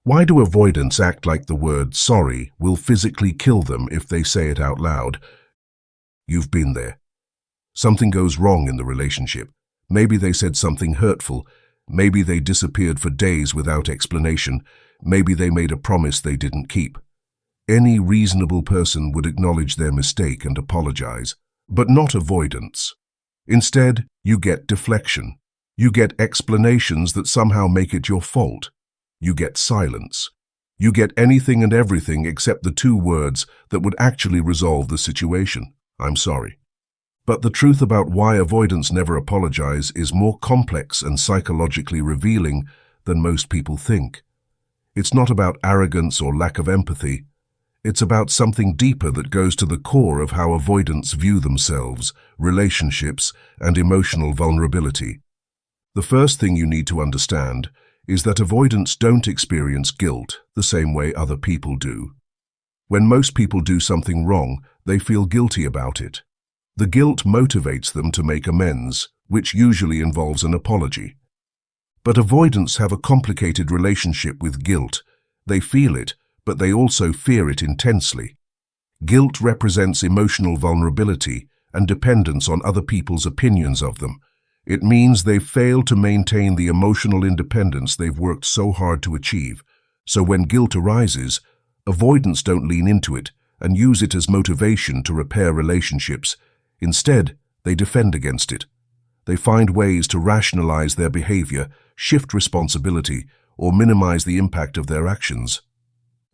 Why do avoidants act like the word sorry will physically kill them if they say it out loud? You've been there. Something goes wrong in the relationship. Maybe they said something hurtful. Maybe they disappeared for days without explanation. Maybe they made a promise they didn't keep. Any reasonable person would acknowledge their mistake and apologize, but not avoidance. Instead, you get deflection. You get explanations that somehow make it your fault. You get silence. You get anything and everything except the two words that would actually resolve the situation. I'm sorry. But the truth about why avoidants never apologize is more complex and psychologically revealing than most people think. It's not about arrogance or lack of empathy. It's about something deeper that goes to the core of how avoidants view themselves, relationships, and emotional vulnerability. The first thing you need to understand is that avoidants don't experience guilt the same way other people do. When most people do something wrong, they feel guilty about it. The guilt motivates them to make amends, which usually involves an apology. But avoidants have a complicated relationship with guilt. They feel it, but they also fear it intensely. Guilt represents emotional vulnerability and dependence on other people's opinions of them. It means they've failed to maintain the emotional independence they've worked so hard to achieve. So when guilt arises, avoidants don't lean into it and use it as motivation to repair relationships. Instead, they defend against it. They find ways to rationalize their behavior, shift responsibility, or minimize the impact of their actions.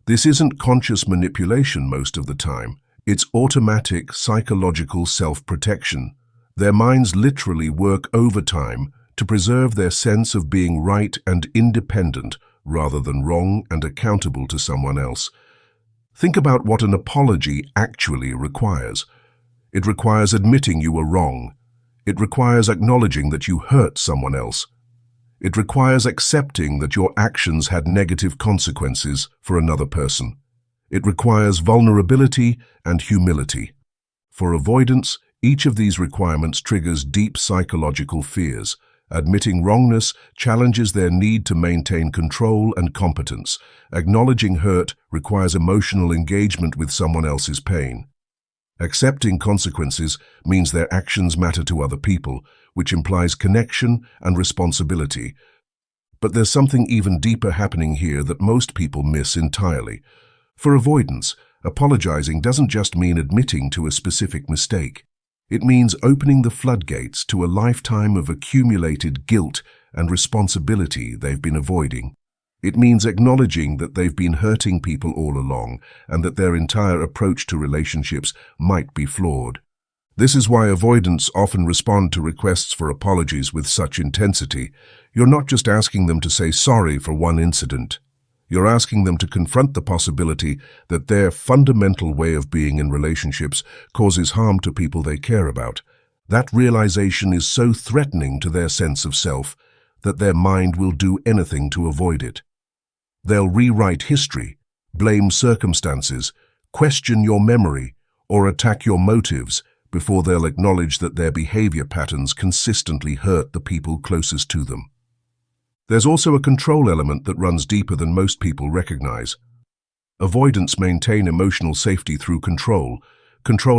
This isn't conscious manipulation most of the time. It's automatic psychological self-protection. Their minds literally work overtime to preserve their sense of being right and independent rather than wrong and accountable to someone else. Think about what an apology actually requires. It requires admitting you were wrong. It requires acknowledging that you hurt someone else. It requires accepting that your actions had negative consequences for another person. It requires vulnerability and humility. For avoidance, each of these requirements triggers deep psychological fears. Admitting wrongness challenges their need to maintain control and competence. Acknowledging hurt requires emotional engagement with someone else's pain. Accepting consequences means their actions matter to other people, which implies connection and responsibility. But there's something even deeper happening here that most people miss entirely. For avoidance, apologizing doesn't just mean admitting to a specific mistake. It means opening the floodgates to a lifetime of accumulated guilt and responsibility they've been avoiding. It means acknowledging that they've been hurting people all along and that their entire approach to relationships might be flawed. This is why avoidants often respond to requests for apologies with such intensity. You're not just asking them to say sorry for one incident. You're asking them to confront the possibility that their fundamental way of being in relationships causes harm to people they care about. That realization is so threatening to their sense of self that their mind will do anything to avoid it. They'll rewrite history, blame circumstances, question your memory, or attack your motives before they'll acknowledge that their behavior patterns consistently hurt the people closest to them. There's also a control element that runs deeper than most people recognize. Avoidants maintain emotional safety through control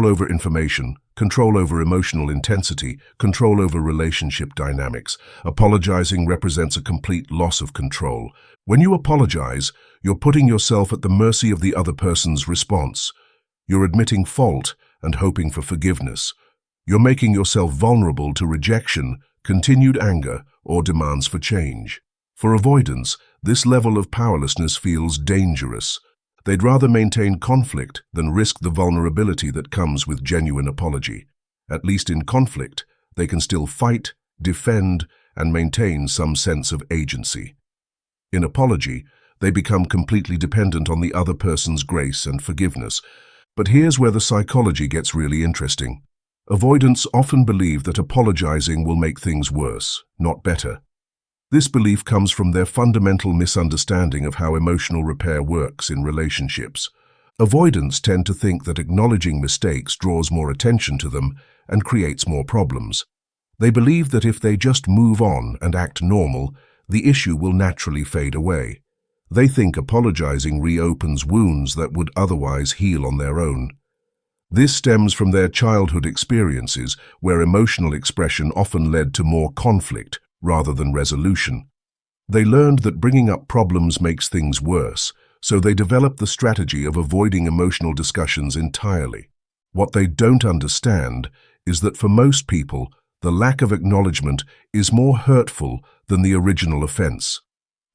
over information, control over emotional intensity, control over relationship dynamics. Apologizing represents a complete loss of control. When you apologize, you're putting yourself at the mercy of the other person's response. You're admitting fault and hoping for forgiveness. You're making yourself vulnerable to rejection, continued anger, or demands for change. For avoidance, this level of powerlessness feels dangerous. They'd rather maintain conflict than risk the vulnerability that comes with genuine apology. At least in conflict, they can still fight, defend, and maintain some sense of agency. In apology, they become completely dependent on the other person's grace and forgiveness. But here's where the psychology gets really interesting. Avoidants often believe that apologizing will make things worse, not better. This belief comes from their fundamental misunderstanding of how emotional repair works in relationships. Avoidants tend to think that acknowledging mistakes draws more attention to them and creates more problems. They believe that if they just move on and act normal, the issue will naturally fade away. They think apologizing reopens wounds that would otherwise heal on their own. This stems from their childhood experiences, where emotional expression often led to more conflict rather than resolution. They learned that bringing up problems makes things worse, so they developed the strategy of avoiding emotional discussions entirely. What they don't understand is that for most people, the lack of acknowledgement is more hurtful than the original offense.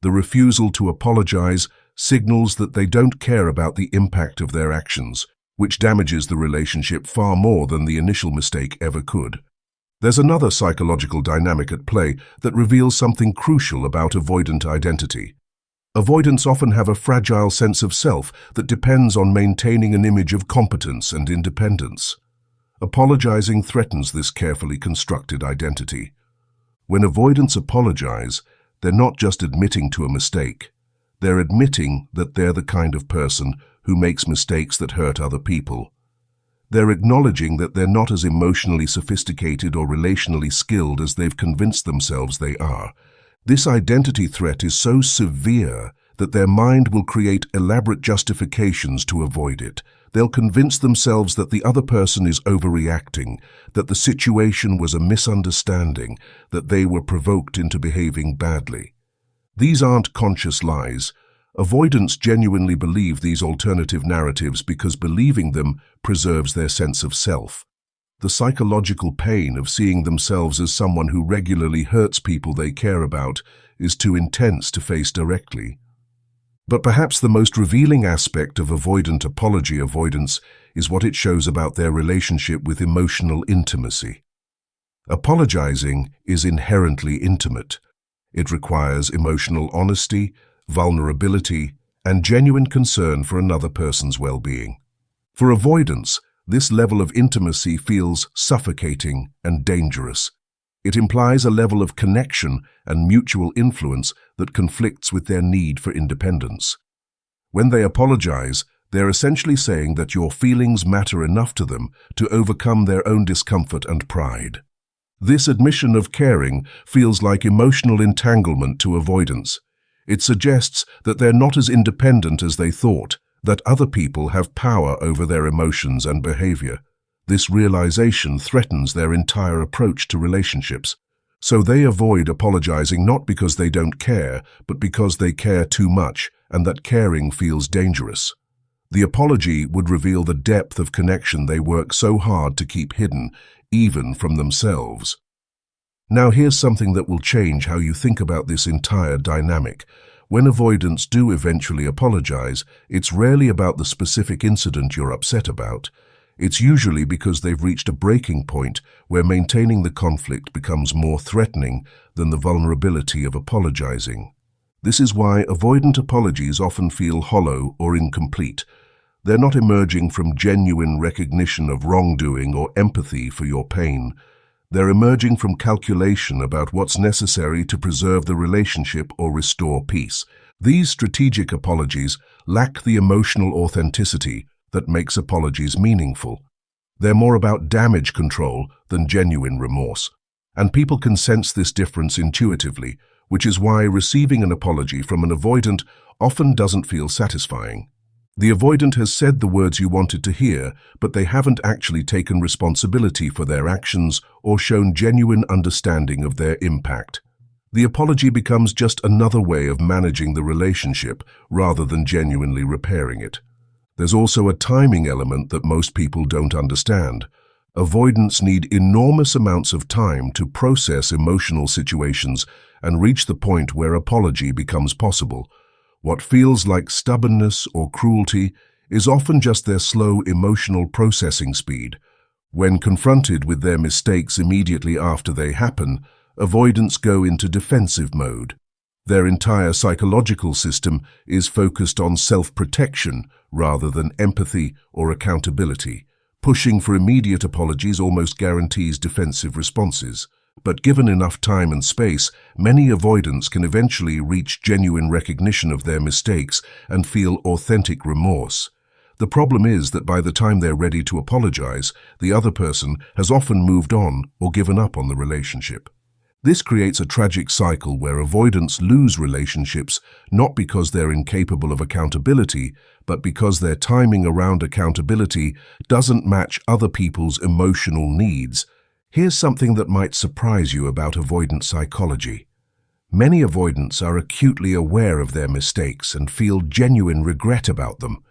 The refusal to apologize signals that they don't care about the impact of their actions, which damages the relationship far more than the initial mistake ever could. There's another psychological dynamic at play that reveals something crucial about avoidant identity. Avoidants often have a fragile sense of self that depends on maintaining an image of competence and independence. Apologizing threatens this carefully constructed identity. When avoidants apologize, they're not just admitting to a mistake. They're admitting that they're the kind of person who makes mistakes that hurt other people. They're acknowledging that they're not as emotionally sophisticated or relationally skilled as they've convinced themselves they are. This identity threat is so severe that their mind will create elaborate justifications to avoid it. They'll convince themselves that the other person is overreacting, that the situation was a misunderstanding, that they were provoked into behaving badly. These aren't conscious lies. Avoidants genuinely believe these alternative narratives because believing them preserves their sense of self. The psychological pain of seeing themselves as someone who regularly hurts people they care about is too intense to face directly. But perhaps the most revealing aspect of avoidant apology avoidance is what it shows about their relationship with emotional intimacy. Apologizing is inherently intimate. It requires emotional honesty, vulnerability, and genuine concern for another person's well-being. For avoidants, this level of intimacy feels suffocating and dangerous. It implies a level of connection and mutual influence that conflicts with their need for independence. When they apologize, they're essentially saying that your feelings matter enough to them to overcome their own discomfort and pride. This admission of caring feels like emotional entanglement to avoidance. It suggests that they're not as independent as they thought, that other people have power over their emotions and behavior. This realization threatens their entire approach to relationships. So they avoid apologizing not because they don't care, but because they care too much, and that caring feels dangerous. The apology would reveal the depth of connection they work so hard to keep hidden, even from themselves. Now here's something that will change how you think about this entire dynamic. When avoidants do eventually apologize, it's rarely about the specific incident you're upset about. It's usually because they've reached a breaking point where maintaining the conflict becomes more threatening than the vulnerability of apologizing. This is why avoidant apologies often feel hollow or incomplete. They're not emerging from genuine recognition of wrongdoing or empathy for your pain. They're emerging from calculation about what's necessary to preserve the relationship or restore peace. These strategic apologies lack the emotional authenticity that makes apologies meaningful. They're more about damage control than genuine remorse. And people can sense this difference intuitively, which is why receiving an apology from an avoidant often doesn't feel satisfying. The avoidant has said the words you wanted to hear, but they haven't actually taken responsibility for their actions or shown genuine understanding of their impact. The apology becomes just another way of managing the relationship rather than genuinely repairing it. There's also a timing element that most people don't understand. Avoidants need enormous amounts of time to process emotional situations and reach the point where apology becomes possible. What feels like stubbornness or cruelty is often just their slow emotional processing speed. When confronted with their mistakes immediately after they happen, avoidants go into defensive mode. Their entire psychological system is focused on self-protection rather than empathy or accountability. Pushing for immediate apologies almost guarantees defensive responses. But given enough time and space, many avoidants can eventually reach genuine recognition of their mistakes and feel authentic remorse. The problem is that by the time they're ready to apologize, the other person has often moved on or given up on the relationship. This creates a tragic cycle where avoidants lose relationships not because they're incapable of accountability, but because their timing around accountability doesn't match other people's emotional needs. Here's something that might surprise you about avoidant psychology. Many avoidants are acutely aware of their mistakes and feel genuine regret about them.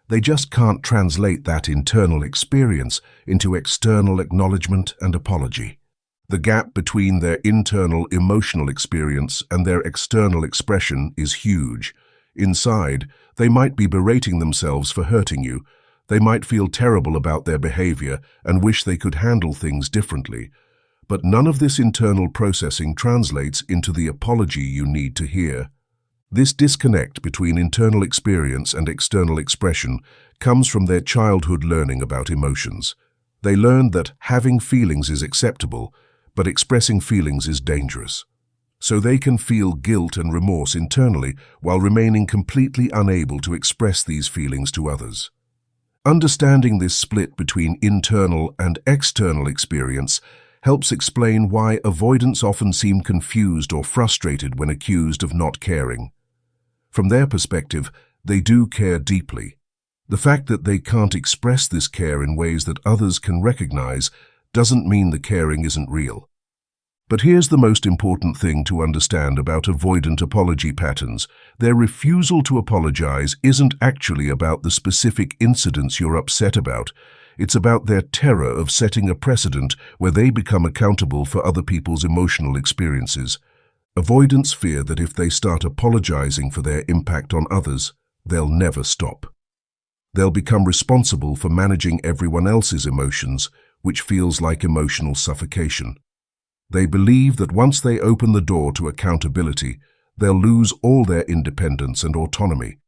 They just can't translate that internal experience into external acknowledgement and apology. The gap between their internal emotional experience and their external expression is huge. Inside, they might be berating themselves for hurting you. They might feel terrible about their behavior and wish they could handle things differently. But none of this internal processing translates into the apology you need to hear. This disconnect between internal experience and external expression comes from their childhood learning about emotions. They learned that having feelings is acceptable, but expressing feelings is dangerous. So they can feel guilt and remorse internally while remaining completely unable to express these feelings to others. Understanding this split between internal and external experience helps explain why avoidants often seem confused or frustrated when accused of not caring. From their perspective, they do care deeply. The fact that they can't express this care in ways that others can recognize doesn't mean the caring isn't real. But here's the most important thing to understand about avoidant apology patterns. Their refusal to apologize isn't actually about the specific incidents you're upset about. It's about their terror of setting a precedent where they become accountable for other people's emotional experiences. Avoidants fear that if they start apologizing for their impact on others, they'll never stop. They'll become responsible for managing everyone else's emotions, which feels like emotional suffocation. They believe that once they open the door to accountability, they'll lose all their independence and autonomy.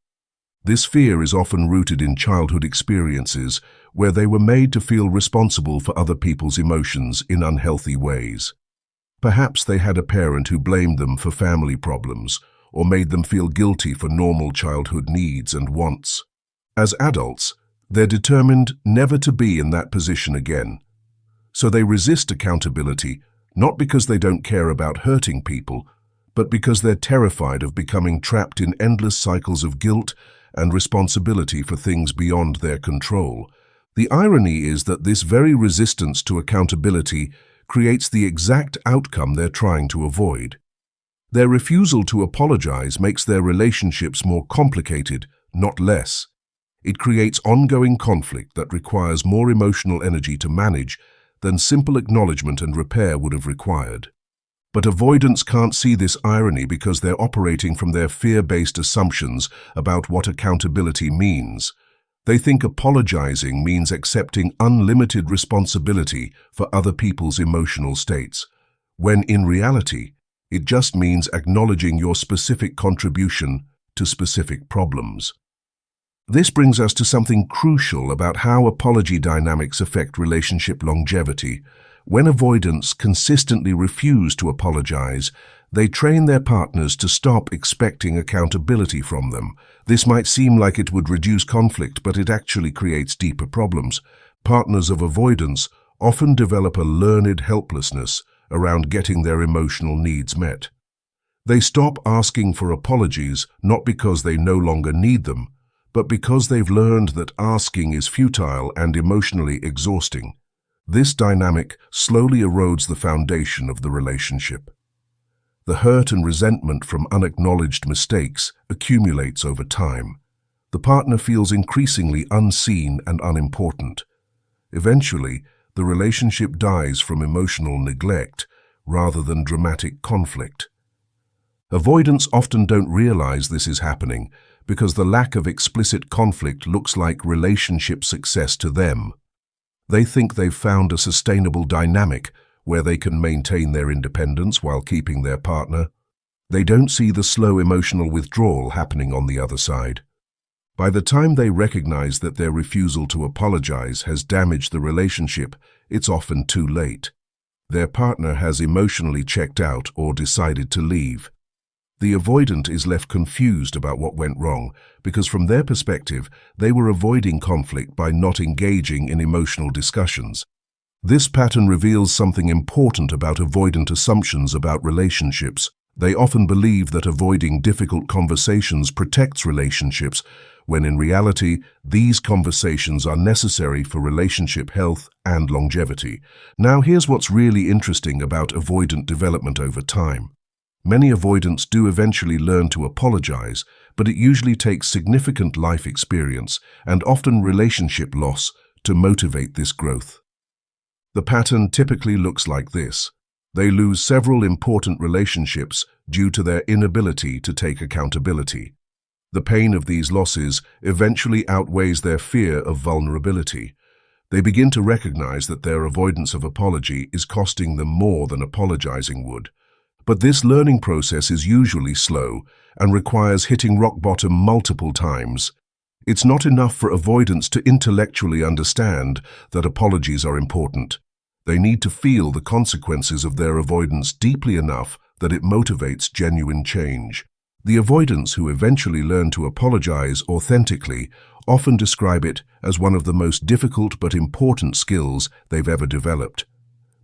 This fear is often rooted in childhood experiences where they were made to feel responsible for other people's emotions in unhealthy ways. Perhaps they had a parent who blamed them for family problems or made them feel guilty for normal childhood needs and wants. As adults, they're determined never to be in that position again. So they resist accountability, not because they don't care about hurting people, but because they're terrified of becoming trapped in endless cycles of guilt and responsibility for things beyond their control. The irony is that this very resistance to accountability creates the exact outcome they're trying to avoid. Their refusal to apologize makes their relationships more complicated, not less. It creates ongoing conflict that requires more emotional energy to manage than simple acknowledgement and repair would have required. But avoidants can't see this irony because they're operating from their fear-based assumptions about what accountability means. They think apologizing means accepting unlimited responsibility for other people's emotional states, when in reality, it just means acknowledging your specific contribution to specific problems. This brings us to something crucial about how apology dynamics affect relationship longevity. When avoidants consistently refuse to apologize, they train their partners to stop expecting accountability from them. This might seem like it would reduce conflict, but it actually creates deeper problems. Partners of avoidance often develop a learned helplessness around getting their emotional needs met. They stop asking for apologies not because they no longer need them, but because they've learned that asking is futile and emotionally exhausting. This dynamic slowly erodes the foundation of the relationship. The hurt and resentment from unacknowledged mistakes accumulates over time. The partner feels increasingly unseen and unimportant. Eventually, the relationship dies from emotional neglect rather than dramatic conflict. Avoidants often don't realize this is happening because the lack of explicit conflict looks like relationship success to them. They think they've found a sustainable dynamic where they can maintain their independence while keeping their partner. They don't see the slow emotional withdrawal happening on the other side. By the time they recognize that their refusal to apologize has damaged the relationship, it's often too late. Their partner has emotionally checked out or decided to leave. The avoidant is left confused about what went wrong because from their perspective, they were avoiding conflict by not engaging in emotional discussions. This pattern reveals something important about avoidant assumptions about relationships. They often believe that avoiding difficult conversations protects relationships, when in reality, these conversations are necessary for relationship health and longevity. Now, here's what's really interesting about avoidant development over time. Many avoidants do eventually learn to apologize, but it usually takes significant life experience and often relationship loss to motivate this growth. The pattern typically looks like this. They lose several important relationships due to their inability to take accountability. The pain of these losses eventually outweighs their fear of vulnerability. They begin to recognize that their avoidance of apology is costing them more than apologizing would. But this learning process is usually slow and requires hitting rock bottom multiple times. It's not enough for avoidants to intellectually understand that apologies are important. They need to feel the consequences of their avoidance deeply enough that it motivates genuine change. The avoidants who eventually learn to apologize authentically often describe it as one of the most difficult but important skills they've ever developed.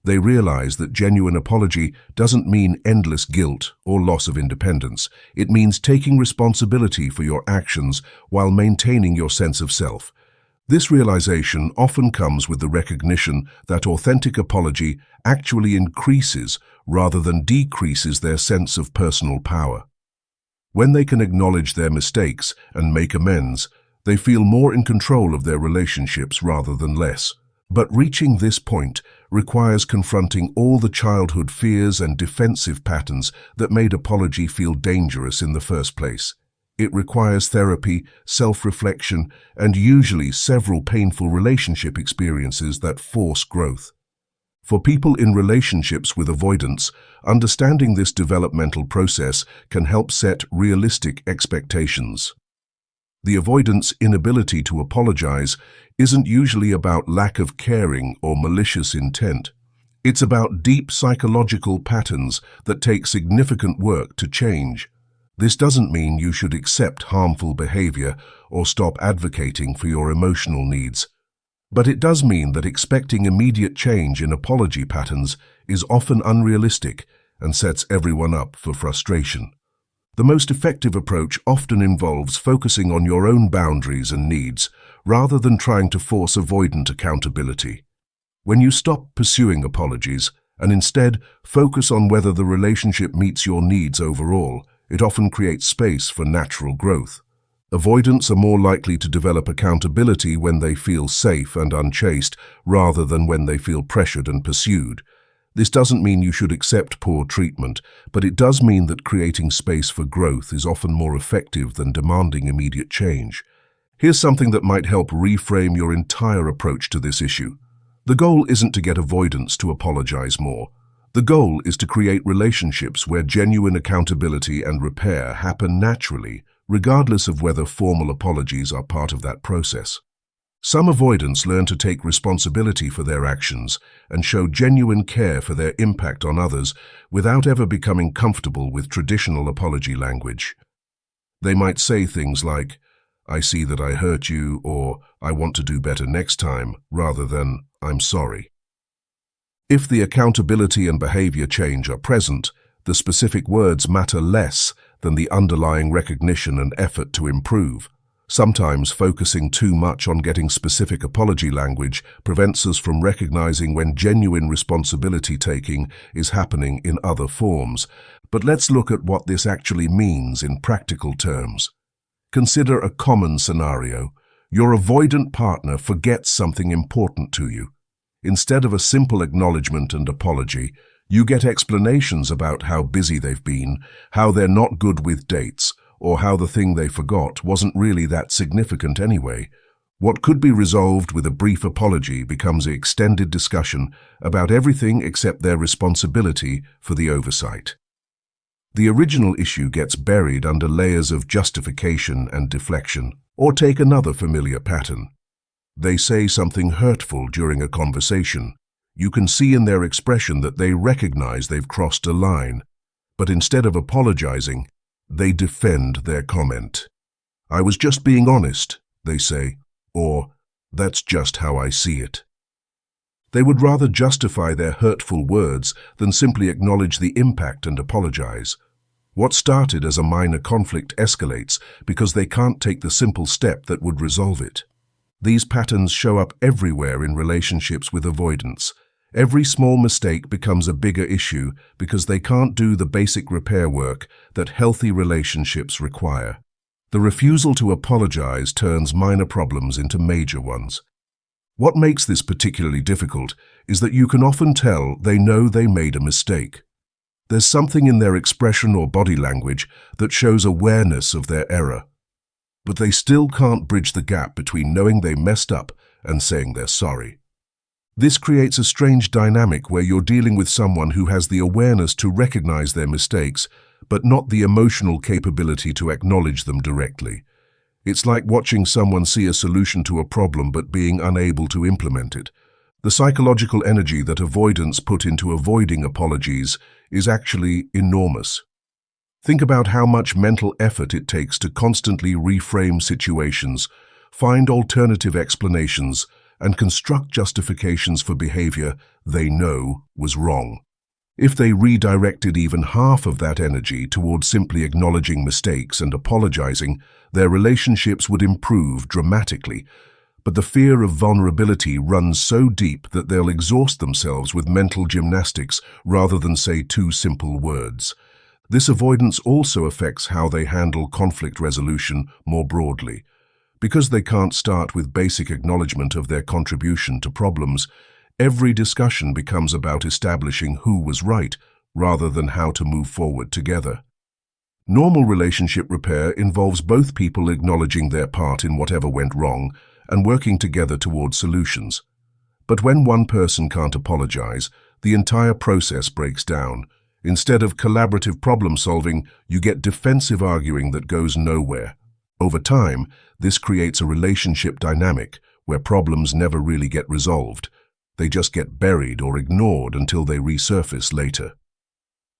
They realize that genuine apology doesn't mean endless guilt or loss of independence. It means taking responsibility for your actions while maintaining your sense of self. This realization often comes with the recognition that authentic apology actually increases rather than decreases their sense of personal power. When they can acknowledge their mistakes and make amends, they feel more in control of their relationships rather than less. But reaching this point requires confronting all the childhood fears and defensive patterns that made apology feel dangerous in the first place. It requires therapy, self-reflection, and usually several painful relationship experiences that force growth. For people in relationships with avoidance, understanding this developmental process can help set realistic expectations. The avoidant's inability to apologize isn't usually about lack of caring or malicious intent. It's about deep psychological patterns that take significant work to change. This doesn't mean you should accept harmful behavior or stop advocating for your emotional needs. But it does mean that expecting immediate change in apology patterns is often unrealistic and sets everyone up for frustration. The most effective approach often involves focusing on your own boundaries and needs, rather than trying to force avoidant accountability. When you stop pursuing apologies and instead focus on whether the relationship meets your needs overall, it often creates space for natural growth. Avoidants are more likely to develop accountability when they feel safe and unchased, rather than when they feel pressured and pursued. This doesn't mean you should accept poor treatment, but it does mean that creating space for growth is often more effective than demanding immediate change. Here's something that might help reframe your entire approach to this issue. The goal isn't to get avoidants to apologize more. The goal is to create relationships where genuine accountability and repair happen naturally, regardless of whether formal apologies are part of that process. Some avoidants learn to take responsibility for their actions and show genuine care for their impact on others without ever becoming comfortable with traditional apology language. They might say things like, "I see that I hurt you," or "I want to do better next time," rather than "I'm sorry." If the accountability and behavior change are present, the specific words matter less than the underlying recognition and effort to improve. Sometimes focusing too much on getting specific apology language prevents us from recognizing when genuine responsibility-taking is happening in other forms. But let's look at what this actually means in practical terms. Consider a common scenario. Your avoidant partner forgets something important to you. Instead of a simple acknowledgement and apology, you get explanations about how busy they've been, how they're not good with dates, or how the thing they forgot wasn't really that significant anyway. What could be resolved with a brief apology becomes an extended discussion about everything except their responsibility for the oversight. The original issue gets buried under layers of justification and deflection. Or take another familiar pattern. They say something hurtful during a conversation. You can see in their expression that they recognize they've crossed a line, but instead of apologizing, they defend their comment. "I was just being honest," they say, or "That's just how I see it." They would rather justify their hurtful words than simply acknowledge the impact and apologize. What started as a minor conflict escalates because they can't take the simple step that would resolve it. These patterns show up everywhere in relationships with avoidance. Every small mistake becomes a bigger issue because they can't do the basic repair work that healthy relationships require. The refusal to apologize turns minor problems into major ones. What makes this particularly difficult is that you can often tell they know they made a mistake. There's something in their expression or body language that shows awareness of their error. But they still can't bridge the gap between knowing they messed up and saying they're sorry. This creates a strange dynamic where you're dealing with someone who has the awareness to recognize their mistakes, but not the emotional capability to acknowledge them directly. It's like watching someone see a solution to a problem but being unable to implement it. The psychological energy that avoidants put into avoiding apologies is actually enormous. Think about how much mental effort it takes to constantly reframe situations, find alternative explanations, and construct justifications for behavior they know was wrong. If they redirected even half of that energy towards simply acknowledging mistakes and apologizing, their relationships would improve dramatically. But the fear of vulnerability runs so deep that they'll exhaust themselves with mental gymnastics rather than say two simple words. This avoidance also affects how they handle conflict resolution more broadly. Because they can't start with basic acknowledgement of their contribution to problems, every discussion becomes about establishing who was right rather than how to move forward together. Normal relationship repair involves both people acknowledging their part in whatever went wrong and working together towards solutions. But when one person can't apologize, the entire process breaks down. Instead of collaborative problem solving, you get defensive arguing that goes nowhere. Over time, this creates a relationship dynamic where problems never really get resolved. They just get buried or ignored until they resurface later.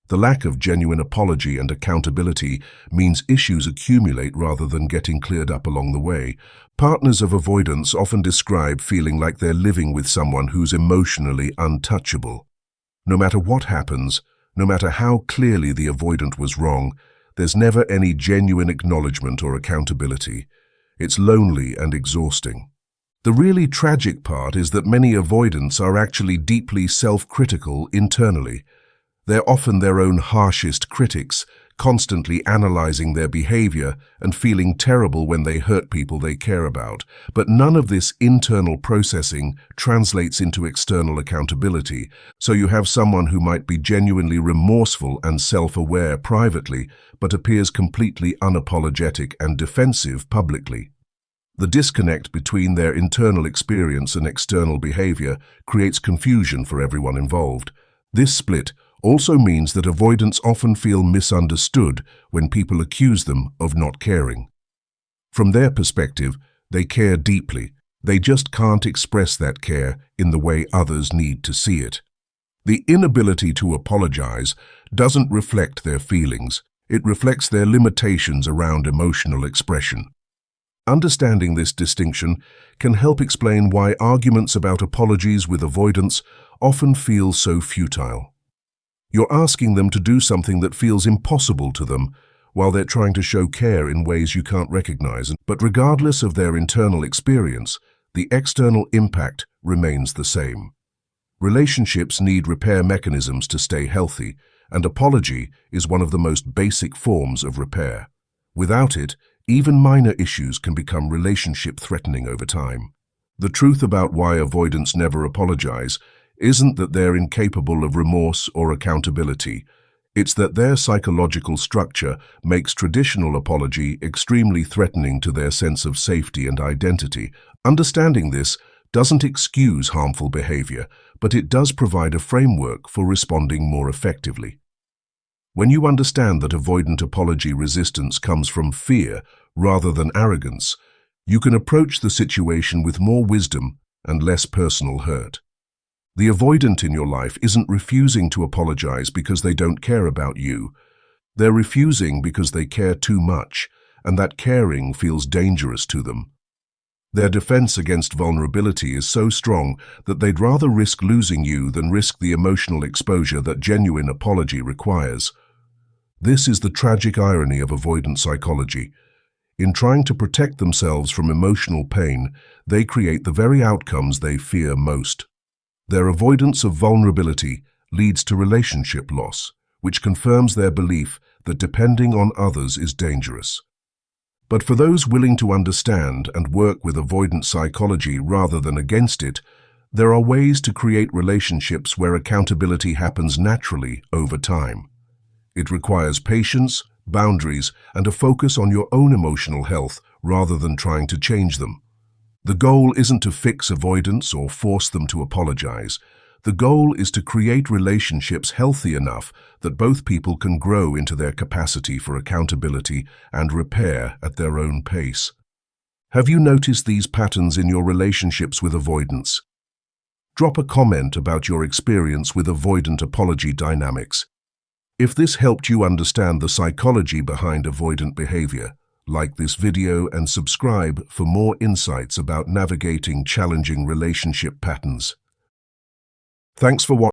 The lack of genuine apology and accountability means issues accumulate rather than getting cleared up along the way. Partners of avoidance often describe feeling like they're living with someone who's emotionally untouchable. No matter what happens, no matter how clearly the avoidant was wrong, there's never any genuine acknowledgement or accountability. It's lonely and exhausting. The really tragic part is that many avoidants are actually deeply self-critical internally. They're often their own harshest critics, constantly analyzing their behavior and feeling terrible when they hurt people they care about. But none of this internal processing translates into external accountability, so you have someone who might be genuinely remorseful and self-aware privately, but appears completely unapologetic and defensive publicly. The disconnect between their internal experience and external behavior creates confusion for everyone involved. This split also means that avoidants often feel misunderstood when people accuse them of not caring. From their perspective, they care deeply. They just can't express that care in the way others need to see it. The inability to apologize doesn't reflect their feelings. It reflects their limitations around emotional expression. Understanding this distinction can help explain why arguments about apologies with avoidants often feel so futile. You're asking them to do something that feels impossible to them while they're trying to show care in ways you can't recognize. But regardless of their internal experience, the external impact remains the same. Relationships need repair mechanisms to stay healthy, and apology is one of the most basic forms of repair. Without it, even minor issues can become relationship-threatening over time. The truth about why avoidants never apologize isn't that they're incapable of remorse or accountability. It's that their psychological structure makes traditional apology extremely threatening to their sense of safety and identity. Understanding this doesn't excuse harmful behavior, but it does provide a framework for responding more effectively. When you understand that avoidant apology resistance comes from fear rather than arrogance, you can approach the situation with more wisdom and less personal hurt. The avoidant in your life isn't refusing to apologize because they don't care about you. They're refusing because they care too much, and that caring feels dangerous to them. Their defense against vulnerability is so strong that they'd rather risk losing you than risk the emotional exposure that genuine apology requires. This is the tragic irony of avoidant psychology. In trying to protect themselves from emotional pain, they create the very outcomes they fear most. Their avoidance of vulnerability leads to relationship loss, which confirms their belief that depending on others is dangerous. But for those willing to understand and work with avoidant psychology rather than against it, there are ways to create relationships where accountability happens naturally over time. It requires patience, boundaries, and a focus on your own emotional health rather than trying to change them. The goal isn't to fix avoidance or force them to apologize. The goal is to create relationships healthy enough that both people can grow into their capacity for accountability and repair at their own pace. Have you noticed these patterns in your relationships with avoidance? Drop a comment about your experience with avoidant apology dynamics. If this helped you understand the psychology behind avoidant behavior, like this video and subscribe for more insights about navigating challenging relationship patterns. Thanks for watching.